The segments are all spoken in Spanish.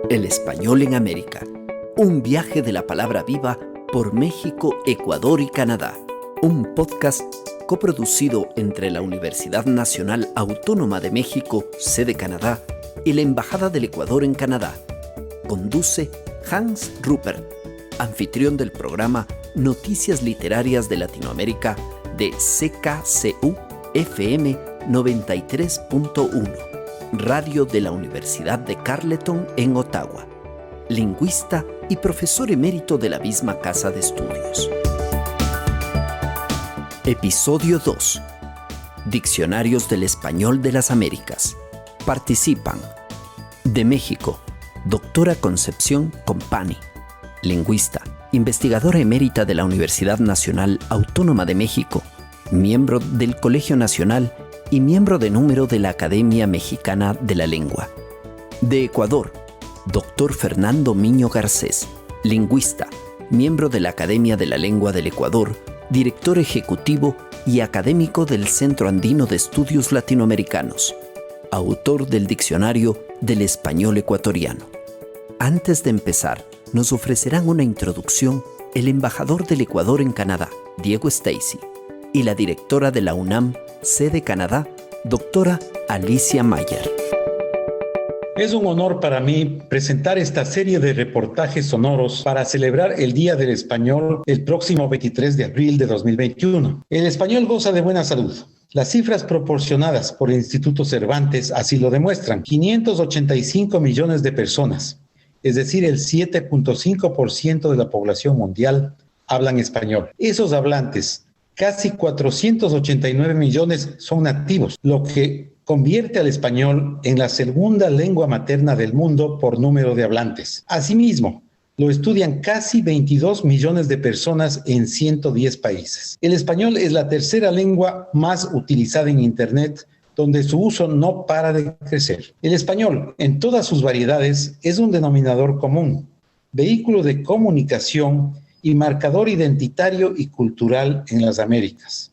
El español en América. Un viaje de la palabra viva por México, Ecuador y Canadá. Un podcast coproducido entre la Universidad Nacional Autónoma de México, sede Canadá, y la Embajada del Ecuador en Canadá. Conduce Hans Ruppert, anfitrión del programa Noticias Literarias de Latinoamérica de CKCU FM 93.1, radio de la Universidad de Carleton en Ottawa. Lingüista y profesor emérito de la misma casa de estudios. Episodio 2. Diccionarios del Español de las Américas. Participan: de México, doctora Concepción Compani, lingüista, investigadora emérita de la Universidad Nacional Autónoma de México, miembro del Colegio Nacional y miembro de número de la Academia Mexicana de la Lengua. De Ecuador, doctor Fernando Miño Garcés, lingüista, miembro de la Academia de la Lengua del Ecuador, director ejecutivo y académico del Centro Andino de Estudios Latinoamericanos, autor del Diccionario del Español Ecuatoriano. Antes de empezar, nos ofrecerán una introducción el embajador del Ecuador en Canadá, Diego Stacy, y la directora de la UNAM, sede Canadá, doctora Alicia Mayer. Es un honor para mí presentar esta serie de reportajes sonoros para celebrar el Día del Español el próximo 23 de abril de 2021. El español goza de buena salud. Las cifras proporcionadas por el Instituto Cervantes así lo demuestran. 585 millones de personas, es decir, el 7.5% de la población mundial, hablan español. Esos hablantes, casi 489 millones, son nativos, lo que convierte al español en la segunda lengua materna del mundo por número de hablantes. Asimismo, lo estudian casi 22 millones de personas en 110 países. El español es la tercera lengua más utilizada en Internet, donde su uso no para de crecer. El español, en todas sus variedades, es un denominador común, vehículo de comunicación y marcador identitario y cultural en las Américas.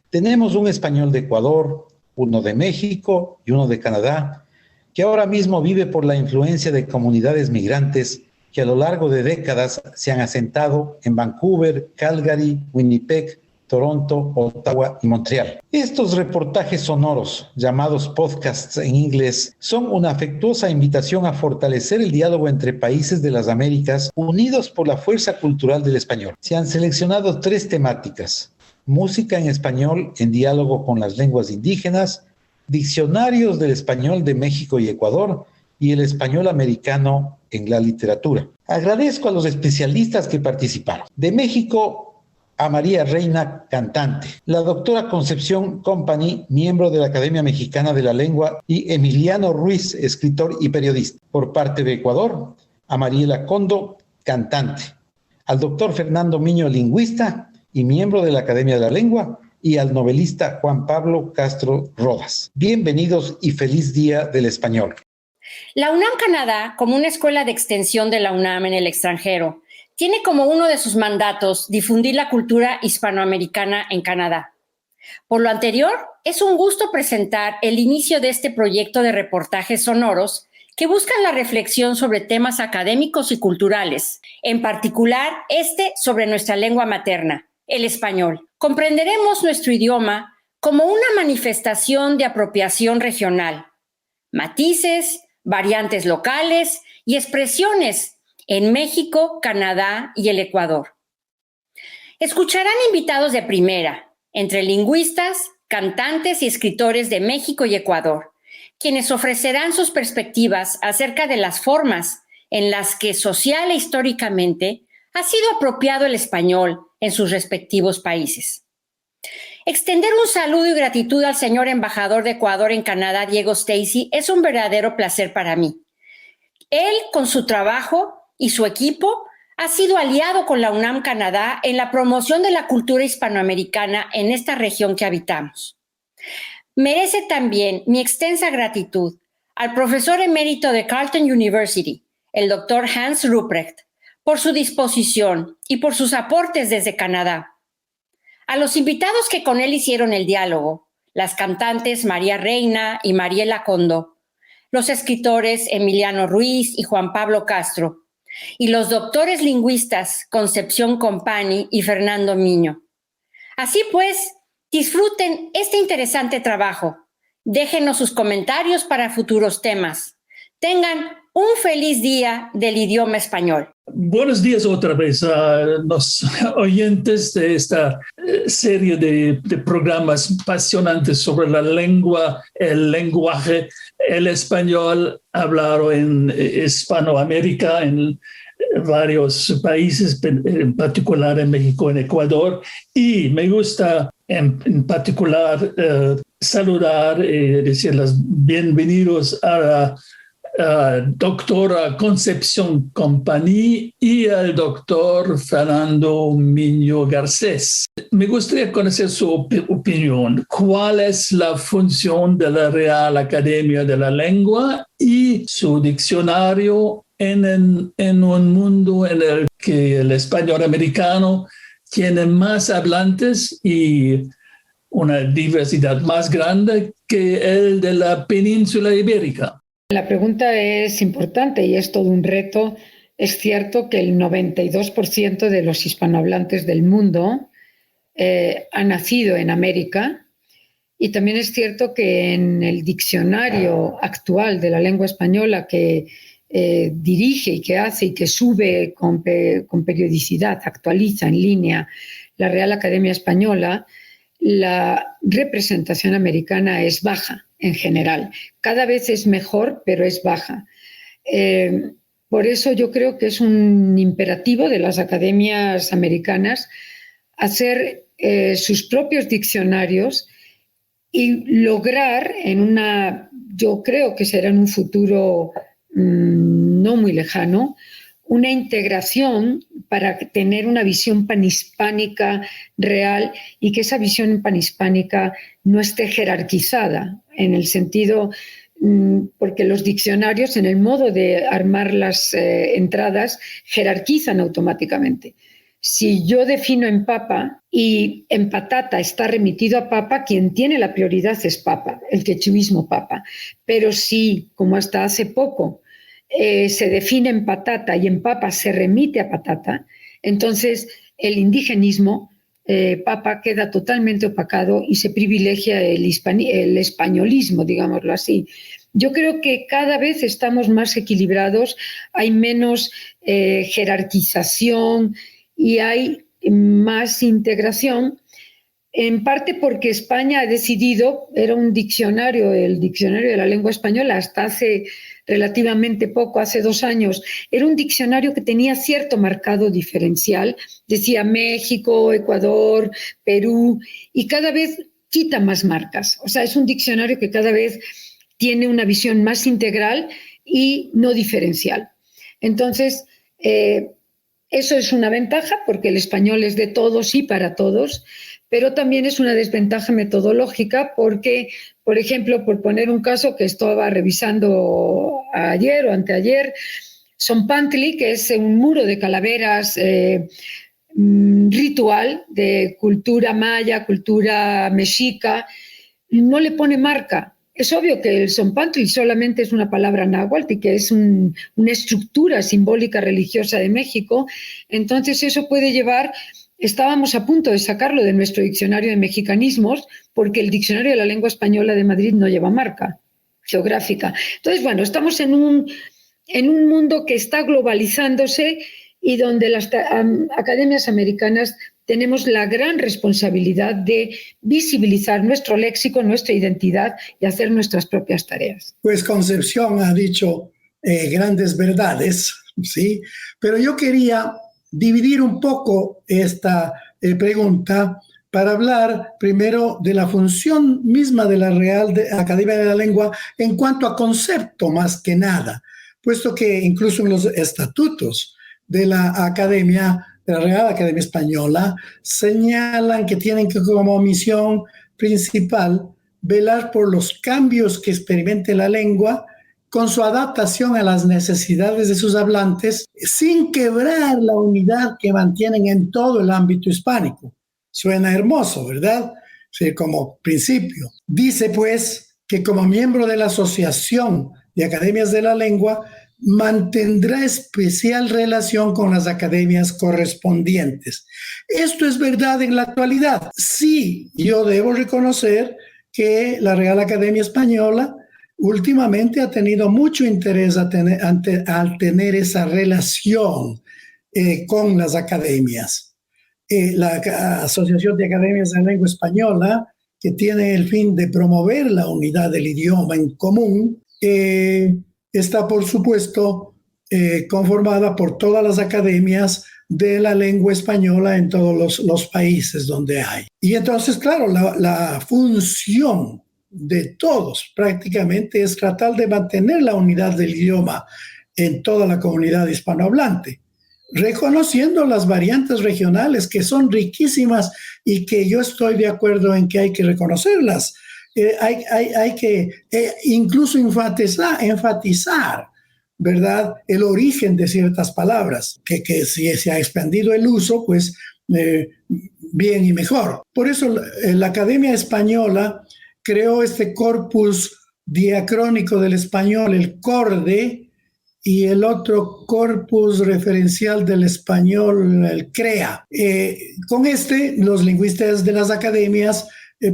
Tenemos un español de Ecuador, uno de México y uno de Canadá, que ahora mismo vive por la influencia de comunidades migrantes que a lo largo de décadas se han asentado en Vancouver, Calgary, Winnipeg, Toronto, Ottawa y Montreal. Estos reportajes sonoros, llamados podcasts en inglés, son una afectuosa invitación a fortalecer el diálogo entre países de las Américas unidos por la fuerza cultural del español. Se han seleccionado 3 temáticas: música en español en diálogo con las lenguas indígenas, diccionarios del español de México y Ecuador y el español americano en la literatura. Agradezco a los especialistas que participaron. De México, a María Reina, cantante; la doctora Concepción Compani, miembro de la Academia Mexicana de la Lengua; y Emiliano Ruiz, escritor y periodista. Por parte de Ecuador, a Mariela Condo, cantante; al doctor Fernando Miño, lingüista y miembro de la Academia de la Lengua; y al novelista Juan Pablo Castro Rodas. Bienvenidos y feliz Día del Español. La UNAM Canadá, como una escuela de extensión de la UNAM en el extranjero, tiene como uno de sus mandatos difundir la cultura hispanoamericana en Canadá. Por lo anterior, es un gusto presentar el inicio de este proyecto de reportajes sonoros que buscan la reflexión sobre temas académicos y culturales, en particular sobre nuestra lengua materna, el español. Comprenderemos nuestro idioma como una manifestación de apropiación regional, matices, variantes locales y expresiones en México, Canadá y el Ecuador. Escucharán invitados de primera, entre lingüistas, cantantes y escritores de México y Ecuador, quienes ofrecerán sus perspectivas acerca de las formas en las que social e históricamente ha sido apropiado el español en sus respectivos países. Extender un saludo y gratitud al señor embajador de Ecuador en Canadá, Diego Stacy, es un verdadero placer para mí. Él, con su trabajo y su equipo, ha sido aliado con la UNAM Canadá en la promoción de la cultura hispanoamericana en esta región que habitamos. Merece también mi extensa gratitud al profesor emérito de Carleton University, el doctor Hans Ruprecht, por su disposición y por sus aportes desde Canadá. A los invitados que con él hicieron el diálogo, las cantantes María Reina y Mariela Condo, los escritores Emiliano Ruiz y Juan Pablo Castro, y los doctores lingüistas Concepción Compani y Fernando Miño. Así pues, disfruten este interesante trabajo. Déjenos sus comentarios para futuros temas. Tengan un feliz día del idioma español. Buenos días otra vez a los oyentes de esta serie de programas apasionantes sobre la lengua, el lenguaje, el español hablado en Hispanoamérica, en varios países, en particular en México, en Ecuador. Y me gusta en particular saludar y decirles bienvenidos a la doctora Concepción Compani y al doctor Fernando Miño Garcés. Me gustaría conocer su opinión. ¿Cuál es la función de la Real Academia de la Lengua y su diccionario en un mundo en el que el español americano tiene más hablantes y una diversidad más grande que el de la península ibérica? La pregunta es importante y es todo un reto. Es cierto que el 92% de los hispanohablantes del mundo ha nacido en América, y también es cierto que en el diccionario actual de la lengua española que dirige y que hace y que sube con periodicidad, actualiza en línea la Real Academia Española, la representación americana es baja en general. Cada vez es mejor, pero es baja. Por eso yo creo que es un imperativo de las academias americanas hacer sus propios diccionarios y lograr yo creo que será en un futuro no muy lejano, una integración para tener una visión panhispánica real y que esa visión panhispánica no esté jerarquizada en el sentido, porque los diccionarios en el modo de armar las entradas jerarquizan automáticamente. Si yo defino en papa y en patata está remitido a papa, quien tiene la prioridad es papa, el quechuismo papa. Pero si, como hasta hace poco, se define en patata y en papa se remite a patata, entonces el indigenismo papa queda totalmente opacado y se privilegia el españolismo, digámoslo así. Yo creo que cada vez estamos más equilibrados, hay menos jerarquización y hay más integración, en parte porque España ha decidido, era un diccionario, el diccionario de la lengua española hasta hace relativamente poco, hace 2 años, era un diccionario que tenía cierto marcado diferencial, decía México, Ecuador, Perú, y cada vez quita más marcas. O sea, es un diccionario que cada vez tiene una visión más integral y no diferencial. Entonces, eso es una ventaja porque el español es de todos y para todos, pero también es una desventaja metodológica porque, por ejemplo, por poner un caso que estaba revisando ayer o anteayer, Zompantli, que es un muro de calaveras ritual de cultura maya, cultura mexica, no le pone marca. Es obvio que el Zompantli solamente es una palabra náhuatl y que es una estructura simbólica religiosa de México. Entonces eso puede llevar, estábamos a punto de sacarlo de nuestro diccionario de mexicanismos porque el diccionario de la lengua española de Madrid no lleva marca geográfica. Entonces, bueno, estamos en un mundo que está globalizándose y donde las academias americanas tenemos la gran responsabilidad de visibilizar nuestro léxico, nuestra identidad y hacer nuestras propias tareas. Pues Concepción ha dicho grandes verdades, ¿sí? Pero yo quería dividir un poco esta pregunta para hablar primero de la función misma de la Real Academia de la Lengua en cuanto a concepto más que nada, puesto que incluso en los estatutos de la Academia, de la Real Academia Española, señalan que tienen que como misión principal velar por los cambios que experimente la lengua con su adaptación a las necesidades de sus hablantes sin quebrar la unidad que mantienen en todo el ámbito hispánico. Suena hermoso, ¿verdad? Sí, como principio. Dice pues que como miembro de la Asociación de Academias de la Lengua mantendrá especial relación con las academias correspondientes. Esto es verdad en la actualidad. Sí, yo debo reconocer que la Real Academia Española últimamente ha tenido mucho interés al tener esa relación con las academias. La Asociación de Academias de la Lengua Española, que tiene el fin de promover la unidad del idioma en común, está, por supuesto, conformada por todas las academias de la lengua española en todos los países donde hay. Y entonces, claro, la función de todos prácticamente es tratar de mantener la unidad del idioma en toda la comunidad hispanohablante, reconociendo las variantes regionales que son riquísimas y que yo estoy de acuerdo en que hay que reconocerlas. Hay que incluso enfatizar, ¿verdad?, el origen de ciertas palabras, que si se ha expandido el uso, pues bien y mejor. Por eso la Academia Española creó este corpus diacrónico del español, el CORDE, y el otro corpus referencial del español, el CREA. Con los lingüistas de las academias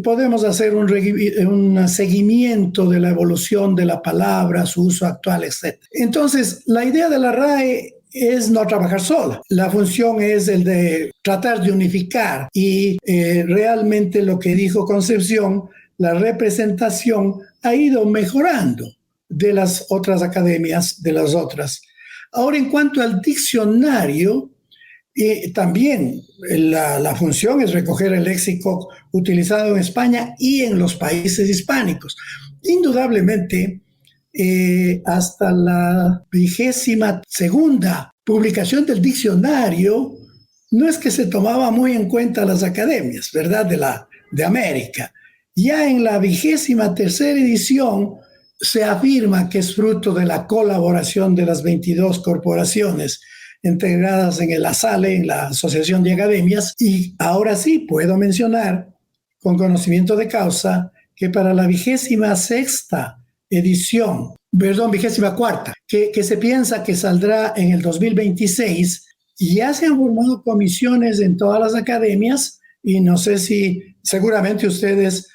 podemos hacer un seguimiento de la evolución de la palabra, su uso actual, etc. Entonces, la idea de la RAE es no trabajar sola. La función es el de tratar de unificar y realmente lo que dijo Concepción, la representación ha ido mejorando de las otras academias, de las otras. Ahora, en cuanto al diccionario, también la función es recoger el léxico utilizado en España y en los países hispánicos. Indudablemente, hasta la 22ª publicación del diccionario, no es que se tomaba muy en cuenta las academias, ¿verdad?, de América. Ya en la 23ª edición se afirma que es fruto de la colaboración de las 22 corporaciones integradas en el ASALE, en la Asociación de Academias, y ahora sí puedo mencionar con conocimiento de causa que para la 26ª edición, 24ª, que se piensa que saldrá en el 2026, ya se han formado comisiones en todas las academias, y no sé si seguramente ustedes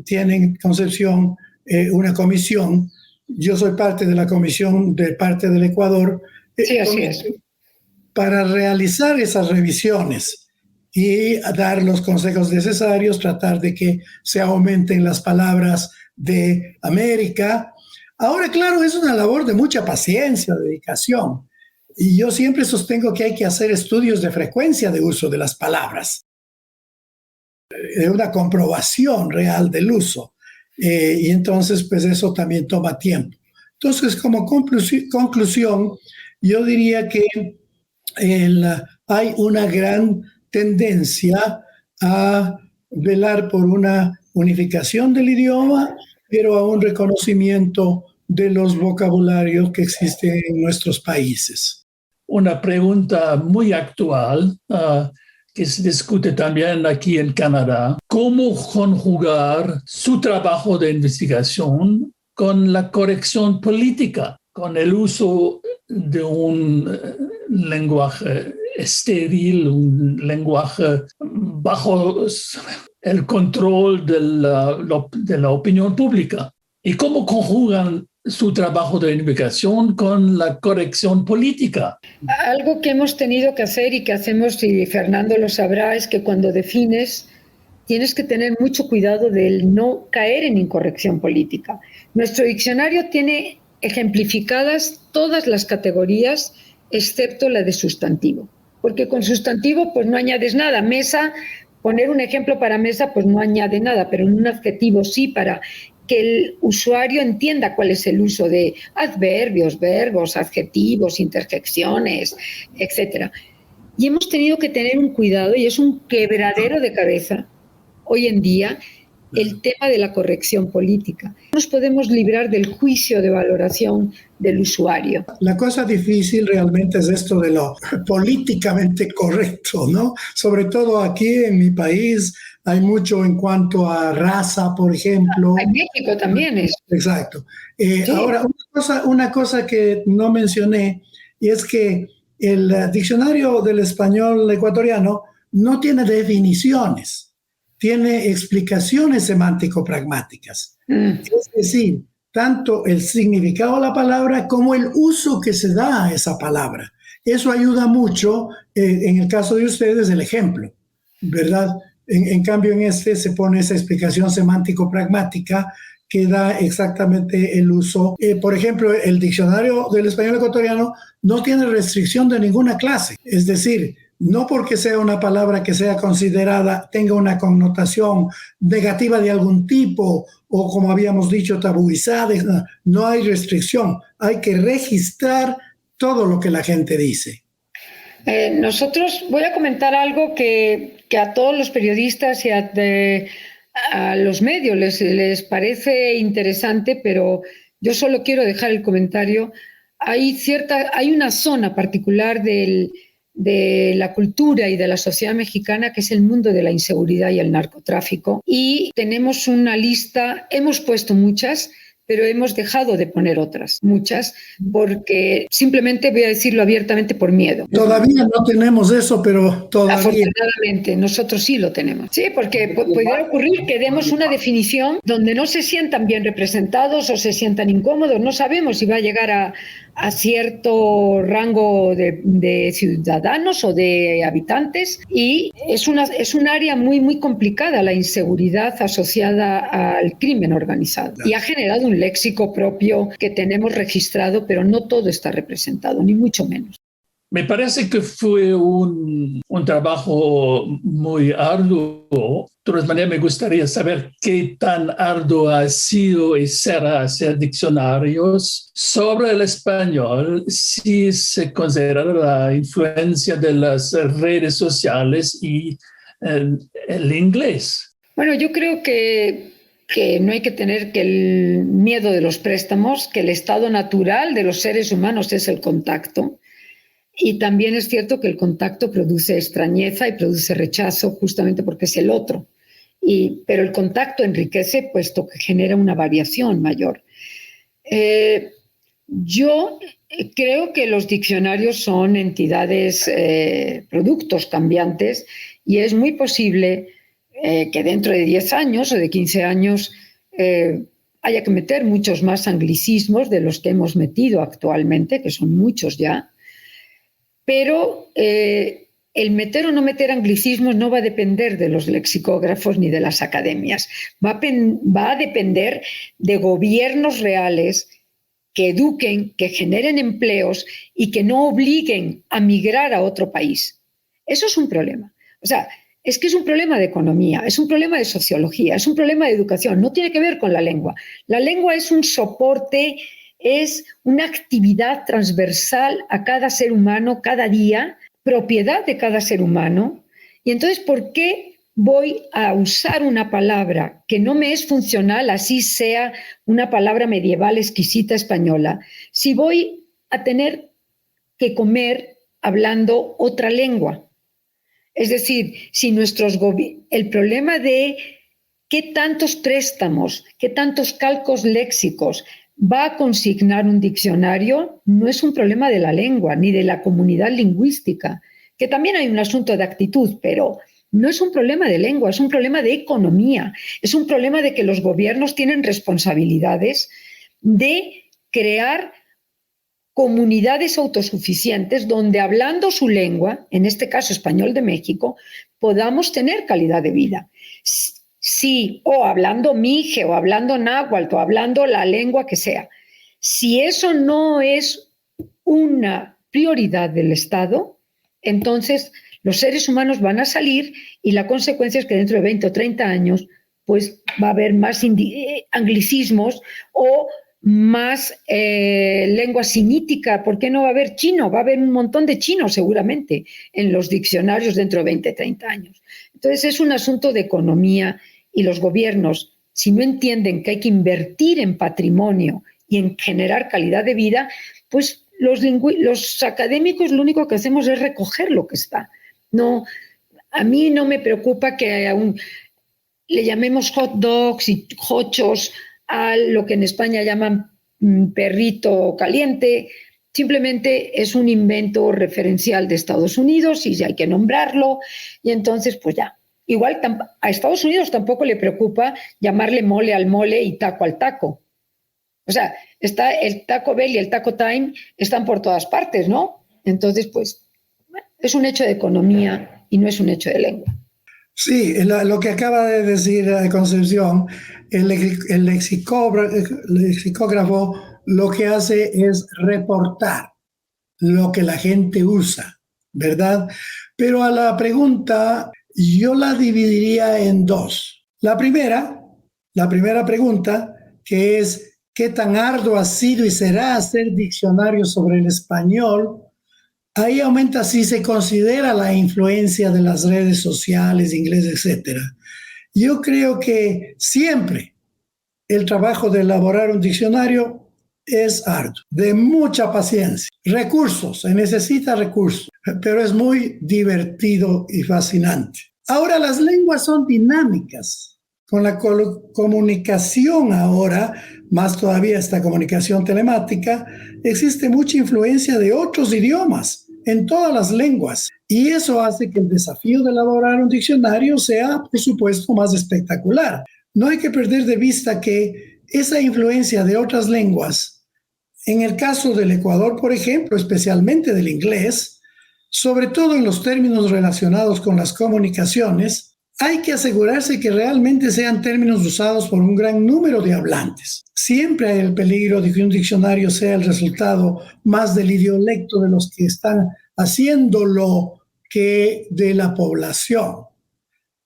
tienen, Concepción, una comisión. Yo soy parte de la comisión de parte del Ecuador, sí, así es, para realizar esas revisiones y dar los consejos necesarios, tratar de que se aumenten las palabras de América. Ahora, claro, es una labor de mucha paciencia, dedicación, y yo siempre sostengo que hay que hacer estudios de frecuencia de uso de las palabras, de una comprobación real del uso. Y entonces, pues eso también toma tiempo. Entonces, como conclusión, yo diría que hay una gran tendencia a velar por una unificación del idioma, pero a un reconocimiento de los vocabularios que existen en nuestros países. Una pregunta muy actual que se discute también aquí en Canadá: ¿cómo conjugar su trabajo de investigación con la corrección política, con el uso de un lenguaje estéril, un lenguaje bajo el control de la opinión pública? ¿Y cómo conjugan su trabajo de investigación con la corrección política? Algo que hemos tenido que hacer y que hacemos, y Fernando lo sabrá, es que cuando defines tienes que tener mucho cuidado de no caer en incorrección política. Nuestro diccionario tiene ejemplificadas todas las categorías excepto la de sustantivo, porque con sustantivo pues no añades nada. Mesa, poner un ejemplo para mesa pues no añade nada, pero en un adjetivo sí, para que el usuario entienda cuál es el uso de adverbios, verbos, adjetivos, interjecciones, etc. Y hemos tenido que tener un cuidado, y es un quebradero de cabeza hoy en día, el tema de la corrección política. No nos podemos librar del juicio de valoración del usuario. La cosa difícil realmente es esto de lo políticamente correcto, ¿no? Sobre todo aquí en mi país hay mucho en cuanto a raza, por ejemplo. En México también es. Exacto. Sí. Ahora, una cosa que no mencioné y es que el diccionario del español ecuatoriano no tiene definiciones, tiene explicaciones semántico-pragmáticas. Es decir, tanto el significado de la palabra como el uso que se da a esa palabra. Eso ayuda mucho, en el caso de ustedes, el ejemplo, ¿verdad? En cambio, en este se pone esa explicación semántico-pragmática que da exactamente el uso. Por ejemplo, el diccionario del español ecuatoriano no tiene restricción de ninguna clase. Es decir, no porque sea una palabra que sea considerada, tenga una connotación negativa de algún tipo o, como habíamos dicho, tabuizada, no hay restricción. Hay que registrar todo lo que la gente dice. Nosotros, voy a comentar algo que a todos los periodistas y a los medios les parece interesante, pero yo solo quiero dejar el comentario. Hay una zona particular de la cultura y de la sociedad mexicana que es el mundo de la inseguridad y el narcotráfico. Y tenemos una lista, hemos puesto muchas, pero hemos dejado de poner otras, muchas, porque simplemente, voy a decirlo abiertamente, por miedo. Todavía no tenemos eso, pero todavía. Afortunadamente, nosotros sí lo tenemos. Sí, porque puede ocurrir que demos una definición donde no se sientan bien representados o se sientan incómodos. No sabemos si va a llegar a cierto rango de ciudadanos o de habitantes, y es un área muy, muy complicada, la inseguridad asociada al crimen organizado. Y ha generado un léxico propio que tenemos registrado, pero no todo está representado, ni mucho menos. Me parece que fue un trabajo muy arduo. De todas maneras, me gustaría saber qué tan arduo ha sido y será hacer diccionarios sobre el español si se considera la influencia de las redes sociales y el inglés. Bueno, yo creo que no hay que tener el miedo de los préstamos, que el estado natural de los seres humanos es el contacto. Y también es cierto que el contacto produce extrañeza y produce rechazo justamente porque es el otro. Pero el contacto enriquece puesto que genera una variación mayor. Yo creo que los diccionarios son entidades, productos cambiantes, y es muy posible que dentro de 10 años o de 15 años haya que meter muchos más anglicismos de los que hemos metido actualmente, que son muchos ya. Pero el meter o no meter anglicismos no va a depender de los lexicógrafos ni de las academias. Va a depender de gobiernos reales que eduquen, que generen empleos y que no obliguen a migrar a otro país. Eso es un problema. O sea, es que es un problema de economía, es un problema de sociología, es un problema de educación. No tiene que ver con la lengua. La lengua es un soporte, es una actividad transversal a cada ser humano cada día, propiedad de cada ser humano. Y entonces, ¿por qué voy a usar una palabra que no me es funcional, así sea una palabra medieval exquisita española, si voy a tener que comer hablando otra lengua? Es decir, si el problema de qué tantos préstamos, qué tantos calcos léxicos va a consignar un diccionario, no es un problema de la lengua ni de la comunidad lingüística, que también hay un asunto de actitud, pero no es un problema de lengua, es un problema de economía, es un problema de que los gobiernos tienen responsabilidades de crear comunidades autosuficientes donde, hablando su lengua, en este caso español de México, podamos tener calidad de vida. Sí, o hablando mije, o hablando náhuatl, o hablando la lengua que sea. Si eso no es una prioridad del Estado, entonces los seres humanos van a salir y la consecuencia es que dentro de 20 o 30 años pues va a haber más anglicismos o más lengua sinítica. ¿Por qué no va a haber chino? Va a haber un montón de chino seguramente en los diccionarios dentro de 20 o 30 años. Entonces es un asunto de economía y los gobiernos, si no entienden que hay que invertir en patrimonio y en generar calidad de vida, pues los académicos lo único que hacemos es recoger lo que está. No, a mí no me preocupa que le llamemos hot dogs y hochos a lo que en España llaman perrito caliente. Simplemente es un invento referencial de Estados Unidos y ya hay que nombrarlo. Y entonces, pues ya. Igual a Estados Unidos tampoco le preocupa llamarle mole al mole y taco al taco. O sea, está el Taco Bell y el Taco Time están por todas partes, ¿no? Entonces, pues, es un hecho de economía y no es un hecho de lengua. Sí, lo que acaba de decir Concepción, el lexicógrafo lo que hace es reportar lo que la gente usa, ¿verdad? Pero a la pregunta yo la dividiría en dos. La primera pregunta, que es ¿qué tan arduo ha sido y será hacer diccionarios sobre el español? Ahí aumenta si se considera la influencia de las redes sociales, inglés, etc. Yo creo que siempre el trabajo de elaborar un diccionario es arduo, de mucha paciencia. Recursos, se necesita recursos, pero es muy divertido y fascinante. Ahora, las lenguas son dinámicas. Con la comunicación ahora, más todavía esta comunicación telemática, existe mucha influencia de otros idiomas en todas las lenguas. Y eso hace que el desafío de elaborar un diccionario sea, por supuesto, más espectacular. No hay que perder de vista que esa influencia de otras lenguas, en el caso del Ecuador, por ejemplo, especialmente del inglés, sobre todo en los términos relacionados con las comunicaciones, hay que asegurarse que realmente sean términos usados por un gran número de hablantes. Siempre hay el peligro de que un diccionario sea el resultado más del idiolecto de los que están haciéndolo que de la población.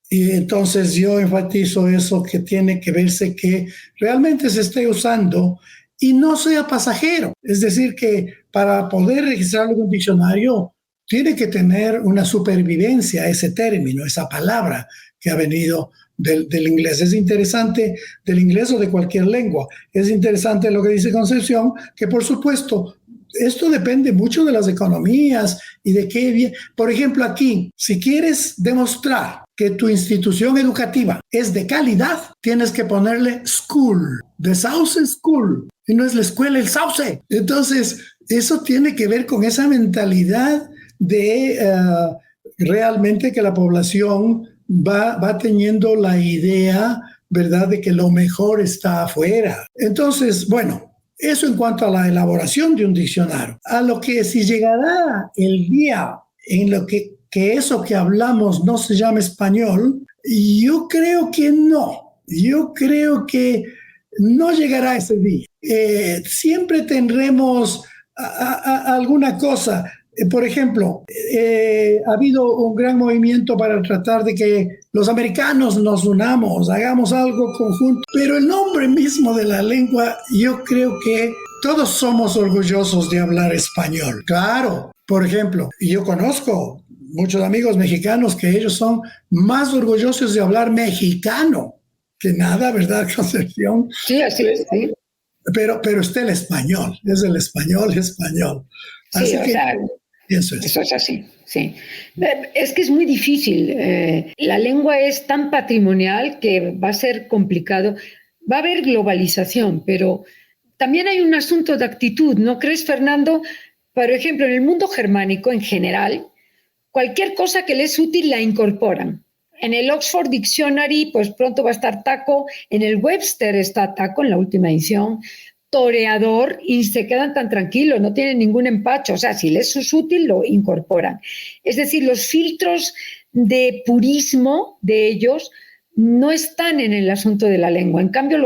Y entonces yo enfatizo eso, que tiene que verse que realmente se esté usando y no sea pasajero. Es decir, que para poder registrarlo en un diccionario tiene que tener una supervivencia ese término, esa palabra que ha venido del inglés. Es interesante, del inglés o de cualquier lengua. Es interesante lo que dice Concepción, que por supuesto esto depende mucho de las economías y de qué. Por ejemplo, aquí, si quieres demostrar que tu institución educativa es de calidad, tienes que ponerle school, the Sauce School, y no es la escuela, el Sauce. Entonces, eso tiene que ver con esa mentalidad de realmente que la población va teniendo la idea, ¿verdad?, de que lo mejor está afuera. Entonces, bueno, eso en cuanto a la elaboración de un diccionario. A lo que si llegará el día en lo que eso que hablamos no se llama español, yo creo que no. Yo creo que no llegará ese día. Siempre tendremos alguna cosa. Por ejemplo, ha habido un gran movimiento para tratar de que los americanos nos unamos, hagamos algo conjunto, pero el nombre mismo de la lengua, yo creo que todos somos orgullosos de hablar español. Claro, por ejemplo, yo conozco muchos amigos mexicanos que ellos son más orgullosos de hablar mexicano que nada, ¿verdad, Concepción? Sí, así es. Sí. Pero está el español, es el español. Así sí, que, eso es así, sí. Es que es muy difícil. La lengua es tan patrimonial que va a ser complicado. Va a haber globalización, pero también hay un asunto de actitud, ¿no crees, Fernando? Por ejemplo, en el mundo germánico en general, cualquier cosa que les es útil la incorporan. En el Oxford Dictionary, pues pronto va a estar taco. En el Webster está taco en la última edición. Toreador, y se quedan tan tranquilos, no tienen ningún empacho. O sea, si les es útil, lo incorporan. Es decir, los filtros de purismo de ellos no están en el asunto de la lengua. En cambio,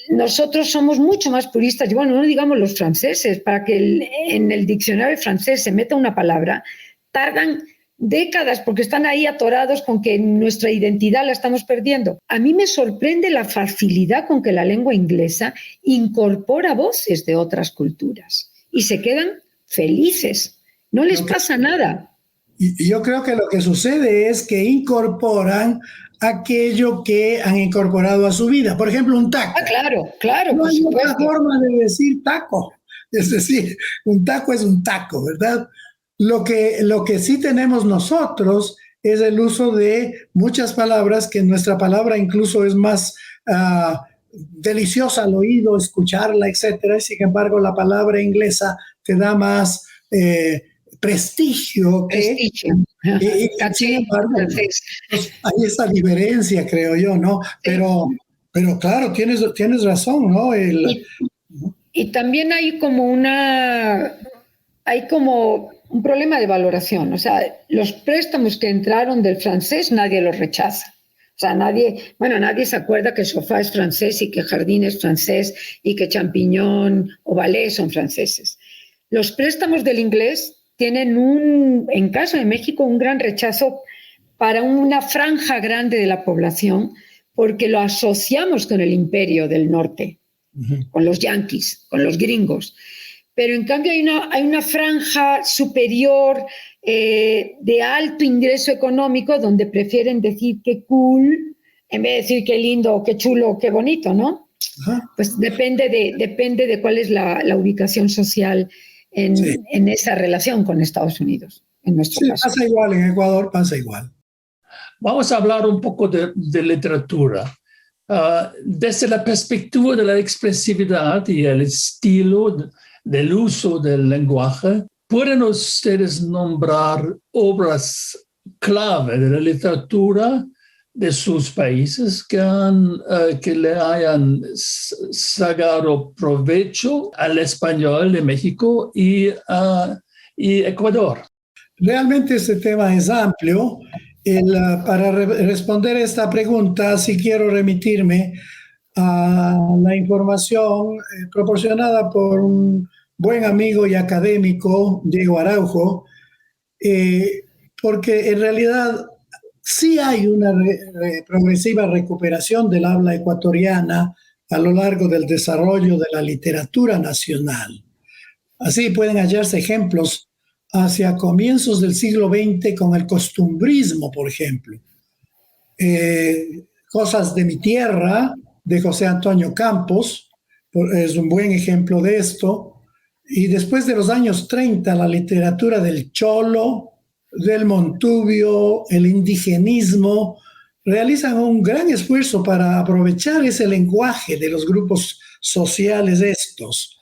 nosotros somos mucho más puristas. Bueno, no digamos los franceses. Para que en el diccionario francés se meta una palabra, tardan décadas porque están ahí atorados con que nuestra identidad la estamos perdiendo. A mí me sorprende la facilidad con que la lengua inglesa incorpora voces de otras culturas y se quedan felices. No les pasa nada. Y yo creo que lo que sucede es que incorporan aquello que han incorporado a su vida. Por ejemplo, un taco. Ah, claro, No por hay supuesto. otra forma de decir taco. Es decir, un taco es un taco, ¿verdad? Lo que sí tenemos nosotros es el uso de muchas palabras, que nuestra palabra incluso es más deliciosa al oído, escucharla, etcétera. Y sin embargo, la palabra inglesa te da más prestigio que... sin embargo, pues, hay esa diferencia, creo yo, ¿no? Pero claro, tienes razón, ¿no? Y también hay como un problema de valoración. O sea, los préstamos que entraron del francés nadie los rechaza. O sea, nadie se acuerda que sofá es francés y que jardín es francés y que champiñón o ballet son franceses. Los préstamos del inglés tienen en caso de México, un gran rechazo para una franja grande de la población porque lo asociamos con el imperio del norte, con los yanquis, con los gringos. Pero en cambio hay una franja superior de alto ingreso económico donde prefieren decir qué cool en vez de decir qué lindo, qué chulo, qué bonito, ¿no? Ajá. Pues depende de cuál es la ubicación social en esa relación con Estados Unidos, en nuestro caso. Pasa igual, en Ecuador pasa igual. Vamos a hablar un poco de literatura. Desde la perspectiva de la expresividad y el estilo del uso del lenguaje, ¿pueden ustedes nombrar obras clave de la literatura de sus países que le hayan sacado provecho al español de México y Ecuador? Realmente este tema es amplio. Para responder esta pregunta, sí quiero remitirme a la información proporcionada por un buen amigo y académico, Diego Araujo, porque en realidad sí hay una progresiva recuperación del habla ecuatoriana a lo largo del desarrollo de la literatura nacional. Así pueden hallarse ejemplos hacia comienzos del siglo XX con el costumbrismo, por ejemplo. Cosas de mi tierra, de José Antonio Campos, es un buen ejemplo de esto. Y después de los años 30, la literatura del cholo, del montubio, el indigenismo, realizan un gran esfuerzo para aprovechar ese lenguaje de los grupos sociales estos.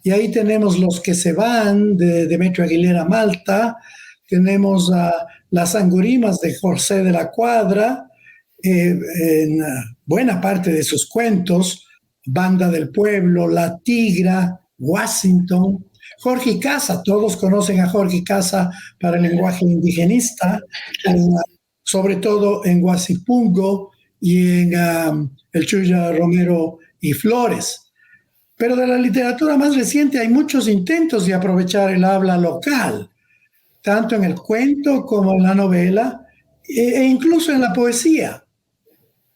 Y ahí tenemos Los que se van, de Demetrio Aguilera Malta, tenemos Las Angurimas de José de la Cuadra, en buena parte de sus cuentos, Banda del Pueblo, La Tigra, Washington, Jorge Casa, todos conocen a Jorge Casa para el lenguaje indigenista, sobre todo en Guasipungo y en el Chuya Romero y Flores. Pero de la literatura más reciente hay muchos intentos de aprovechar el habla local, tanto en el cuento como en la novela, e incluso en la poesía.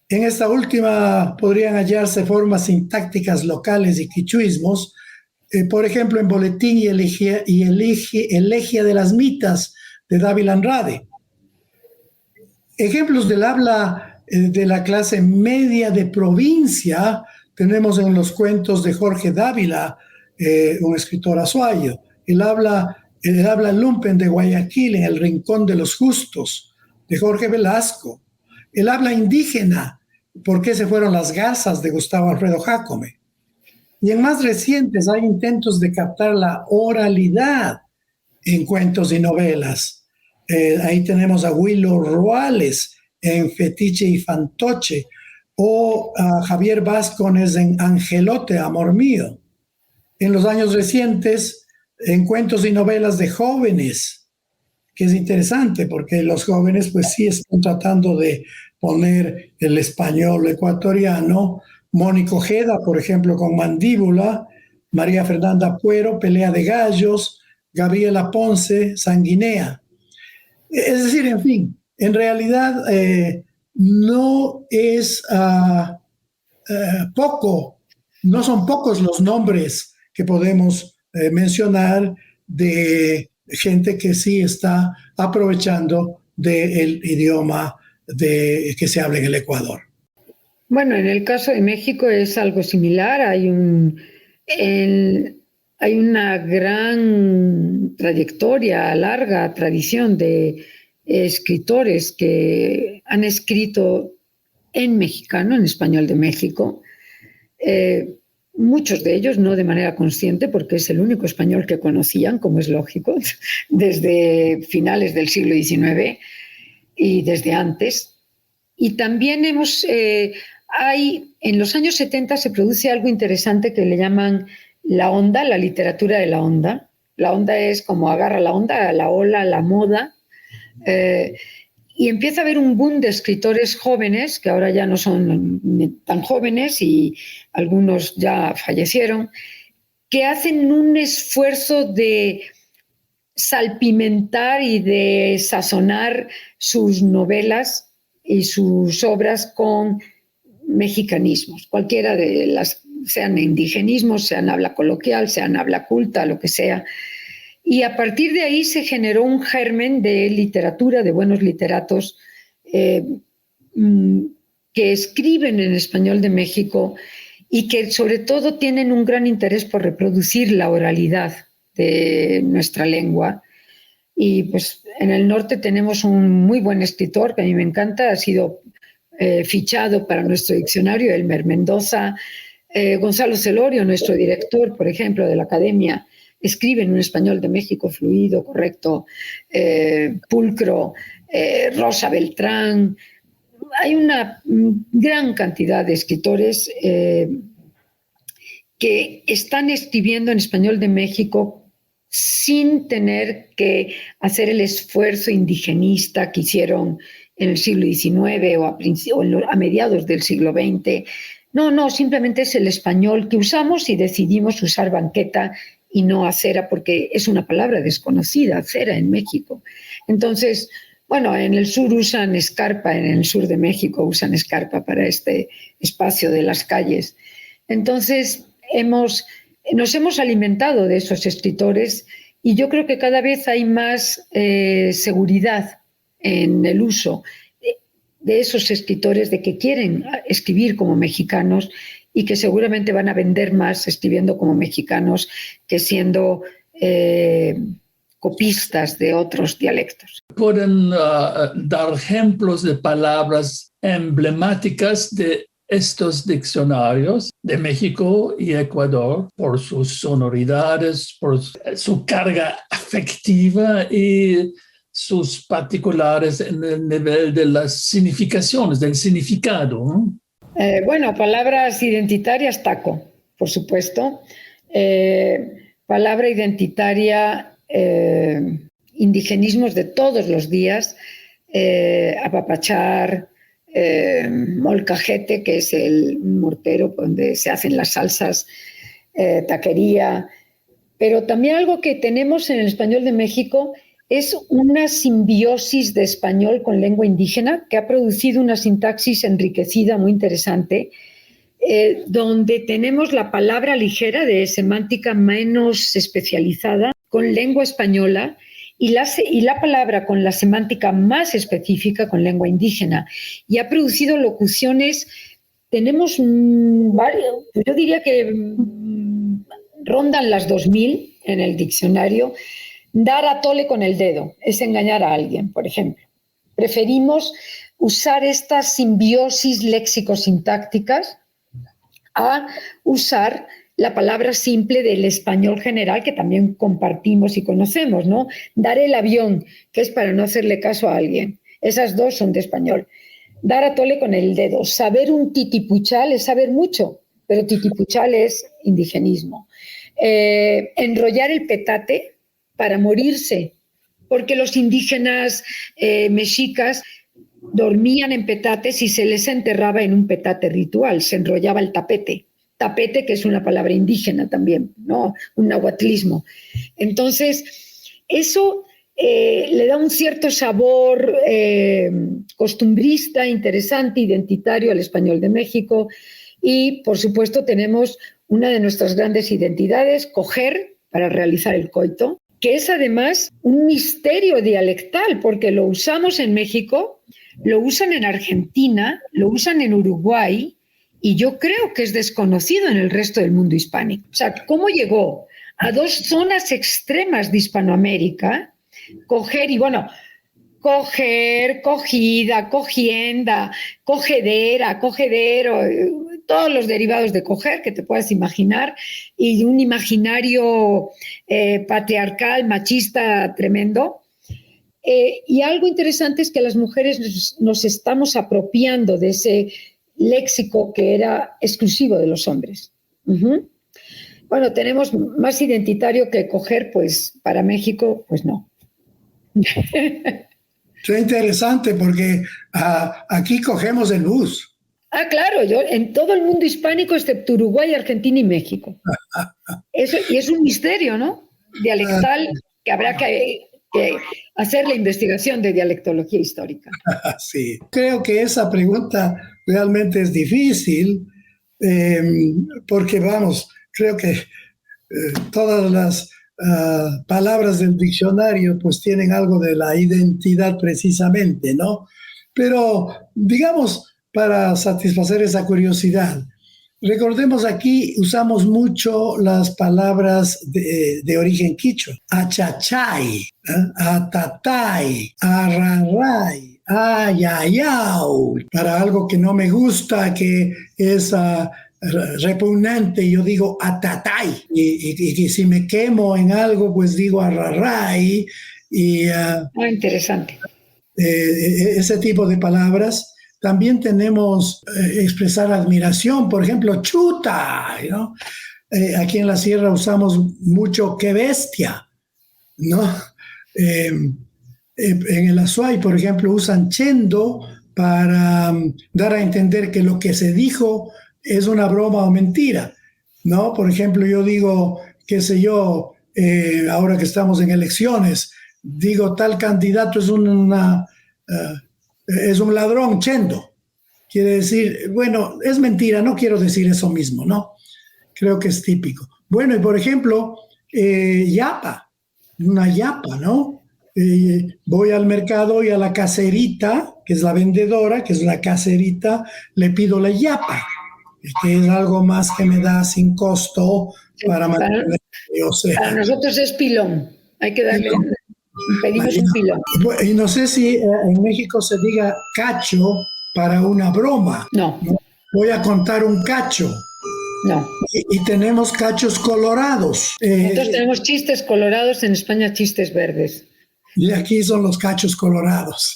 En esta última podrían hallarse formas sintácticas locales y quichuismos, por ejemplo, en Boletín y Elegia de las Mitas, de Dávila Andrade. Ejemplos del habla de la clase media de provincia tenemos en los cuentos de Jorge Dávila, un escritor azuayo, el habla lumpen de Guayaquil, en El Rincón de los Justos, de Jorge Velasco, el habla indígena, ¿Por qué se fueron las garzas?, de Gustavo Alfredo Jácome. Y en más recientes hay intentos de captar la oralidad en cuentos y novelas. Ahí tenemos a Willo Ruales en Fetiche y Fantoche, o a Javier Vázquez en Angelote, Amor Mío. En los años recientes, en cuentos y novelas de jóvenes, que es interesante porque los jóvenes pues sí están tratando de poner el español ecuatoriano. Mónico Ojeda, por ejemplo, con Mandíbula, María Fernanda Puero, Pelea de Gallos, Gabriela Ponce, Sanguinea. Es decir, en fin, en realidad no es no son pocos los nombres que podemos mencionar de gente que sí está aprovechando del idioma que se habla en el Ecuador. Bueno, en el caso de México es algo similar. Hay una gran trayectoria, larga tradición de escritores que han escrito en mexicano, en español de México. Muchos de ellos no de manera consciente, porque es el único español que conocían, como es lógico, desde finales del siglo XIX y desde antes. Y también en los años 70 se produce algo interesante que le llaman la onda, la literatura de la onda. La onda es como agarra la onda, la ola, la moda. Y empieza a haber un boom de escritores jóvenes, que ahora ya no son tan jóvenes y algunos ya fallecieron, que hacen un esfuerzo de salpimentar y de sazonar sus novelas y sus obras con mexicanismos, cualquiera de las, sean indigenismos, sean habla coloquial, sean habla culta, lo que sea. Y a partir de ahí se generó un germen de literatura, de buenos literatos que escriben en español de México y que sobre todo tienen un gran interés por reproducir la oralidad de nuestra lengua. Y pues en el norte tenemos un muy buen escritor que a mí me encanta, ha sido fichado para nuestro diccionario, Elmer Mendoza. Gonzalo Celorio, nuestro director, por ejemplo, de la Academia, escribe en un español de México fluido, correcto, pulcro. Rosa Beltrán. Hay una gran cantidad de escritores que están escribiendo en español de México sin tener que hacer el esfuerzo indigenista que hicieron en el siglo XIX o a mediados del siglo XX. No, simplemente es el español que usamos y decidimos usar banqueta y no acera, porque es una palabra desconocida, acera en México. Entonces, bueno, en el sur usan escarpa, en el sur de México usan escarpa para este espacio de las calles. Entonces, nos hemos alimentado de esos escritores y yo creo que cada vez hay más seguridad en el uso de esos escritores, de que quieren escribir como mexicanos y que seguramente van a vender más escribiendo como mexicanos que siendo copistas de otros dialectos. ¿Pueden dar ejemplos de palabras emblemáticas de estos diccionarios de México y Ecuador por sus sonoridades, por su carga afectiva y sus particulares en el nivel de las significaciones, del significado, ¿no? Bueno, palabras identitarias, taco, por supuesto. Palabra identitaria, indigenismos de todos los días, apapachar, molcajete, que es el mortero donde se hacen las salsas, taquería. Pero también algo que tenemos en el español de México es una simbiosis de español con lengua indígena que ha producido una sintaxis enriquecida muy interesante, donde tenemos la palabra ligera de semántica menos especializada con lengua española y la palabra con la semántica más específica con lengua indígena. Y ha producido locuciones, tenemos varios, yo diría que rondan las 2000 en el diccionario. Dar a tole con el dedo es engañar a alguien, por ejemplo. Preferimos usar estas simbiosis léxico-sintácticas a usar la palabra simple del español general que también compartimos y conocemos, ¿no? Dar el avión, que es para no hacerle caso a alguien. Esas dos son de español. Dar a tole con el dedo. Saber un titipuchal es saber mucho, pero titipuchal es indigenismo. Enrollar el petate para morirse, porque los indígenas mexicas dormían en petates y se les enterraba en un petate ritual, se enrollaba el tapete, que es una palabra indígena también, ¿no? Un nahuatlismo. Entonces, eso le da un cierto sabor costumbrista, interesante, identitario al español de México y, por supuesto, tenemos una de nuestras grandes identidades, coger para realizar el coito, que es además un misterio dialectal, porque lo usamos en México, lo usan en Argentina, lo usan en Uruguay, y yo creo que es desconocido en el resto del mundo hispánico. O sea, ¿cómo llegó a dos zonas extremas de Hispanoamérica? Coger y, bueno, coger, cogida, cogienda, cogedera, cogedero, todos los derivados de coger que te puedas imaginar, y un imaginario patriarcal, machista tremendo. Y algo interesante es que las mujeres nos estamos apropiando de ese léxico que era exclusivo de los hombres. Bueno, tenemos más identitario que coger, pues para México, pues no. Es interesante porque aquí cogemos el bus. Ah, claro, yo en todo el mundo hispánico, excepto Uruguay, Argentina y México. Eso, y es un misterio, ¿no? Dialectal, que habrá que hacer la investigación de dialectología histórica. Sí, creo que esa pregunta realmente es difícil porque, vamos, creo que todas las palabras del diccionario pues tienen algo de la identidad precisamente, ¿no? Pero, digamos, para satisfacer esa curiosidad, recordemos aquí usamos mucho las palabras de origen quichua. Achachay, atatay, arraray, ayayau. Para algo que no me gusta, que es repugnante, yo digo atatay. Y si me quemo en algo, pues digo arraray. Interesante. Ese tipo de palabras. También tenemos expresar admiración, por ejemplo, chuta, ¿no? Aquí en la sierra usamos mucho qué bestia, ¿no? En el Azuay, por ejemplo, usan chendo para dar a entender que lo que se dijo es una broma o mentira, ¿no? Por ejemplo, yo digo, qué sé yo, ahora que estamos en elecciones, digo tal candidato es es un ladrón, chendo. Quiere decir, bueno, es mentira, no quiero decir eso mismo, ¿no? Creo que es típico. Bueno, y por ejemplo, yapa, una yapa, ¿no? Voy al mercado y a la caserita, que es la vendedora, que es una caserita, le pido la yapa, que es algo más que me da sin costo para mantener. O sea, para nosotros es pilón, hay que darle... Pilón. Pedimos un pilón. Y no sé si en México se diga cacho para una broma. No. Voy a contar un cacho. No. Y tenemos cachos colorados. Nosotros tenemos chistes colorados, en España chistes verdes. Y aquí son los cachos colorados.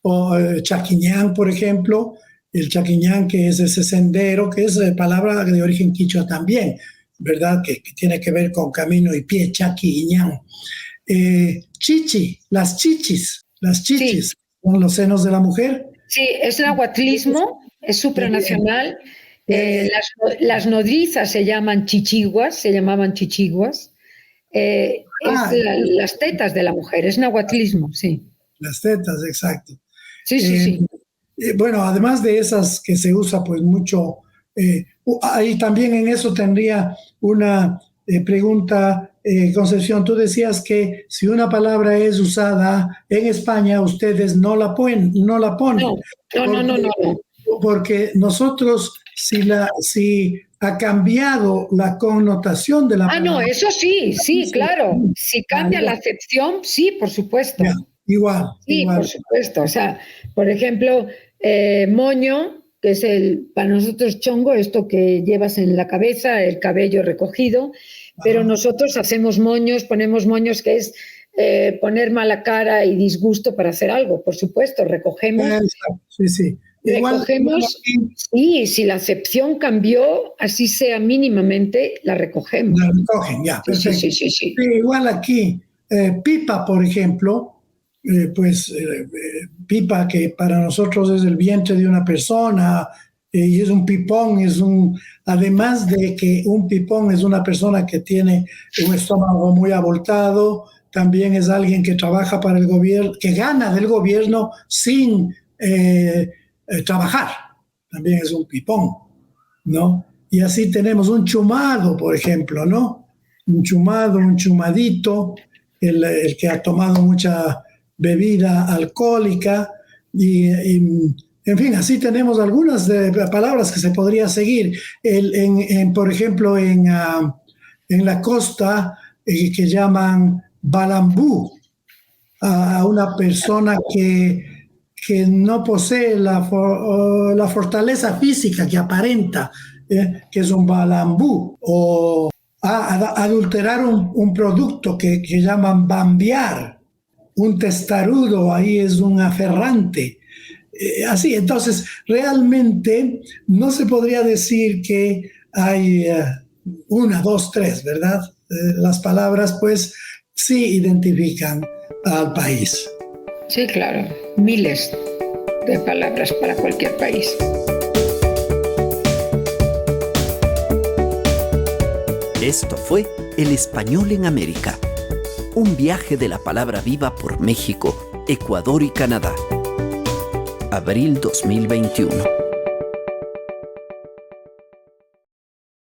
O chaquiñán, por ejemplo. El chaquiñán, que es ese sendero, que es palabra de origen quichua también, ¿verdad? Que tiene que ver con camino y pie, chaquiñán. Chichi, las chichis, sí. Son los senos de la mujer. Sí, es nahuatlismo, es supranacional. Las nodrizas se llamaban chichiguas. Las tetas de la mujer, es nahuatlismo, sí. Las tetas, exacto. Sí. Bueno, además de esas que se usa pues mucho, ahí también en eso tendría una pregunta. Concepción, tú decías que si una palabra es usada en España, ustedes no la ponen. No. Porque nosotros, si ha cambiado la connotación de la palabra. No, eso sí, claro. Si cambia la acepción, sí, por supuesto. Ya, igual. Sí, igual. Por supuesto. O sea, por ejemplo, moño, que es para nosotros chongo, esto que llevas en la cabeza, el cabello recogido. Pero nosotros hacemos moños, ponemos moños, que es poner mala cara y disgusto para hacer algo, por supuesto, recogemos. Sí. Recogemos, y si la acepción cambió, así sea mínimamente, la recogemos. La recogen, ya, perfecto. Sí. Igual aquí, pipa, por ejemplo, pipa, que para nosotros es el vientre de una persona, y es un pipón, además de que un pipón es una persona que tiene un estómago muy abultado, también es alguien que trabaja para el gobierno, que gana del gobierno sin trabajar, también es un pipón, ¿no? Y así tenemos un chumado, por ejemplo, ¿no? Un chumado, un chumadito, el que ha tomado mucha bebida alcohólica, En fin, así tenemos algunas palabras que se podría seguir. Por ejemplo, en la costa que llaman balambú a una persona que no posee la fortaleza física que aparenta, que es un balambú. O adulterar un producto que llaman bambear. Un testarudo ahí es un aferrante. Así, entonces, realmente no se podría decir que hay una, dos, tres, ¿verdad? Las palabras, pues, sí identifican al país. Sí, claro, miles de palabras para cualquier país. Esto fue El Español en América, un viaje de la palabra viva por México, Ecuador y Canadá. Abril 2021.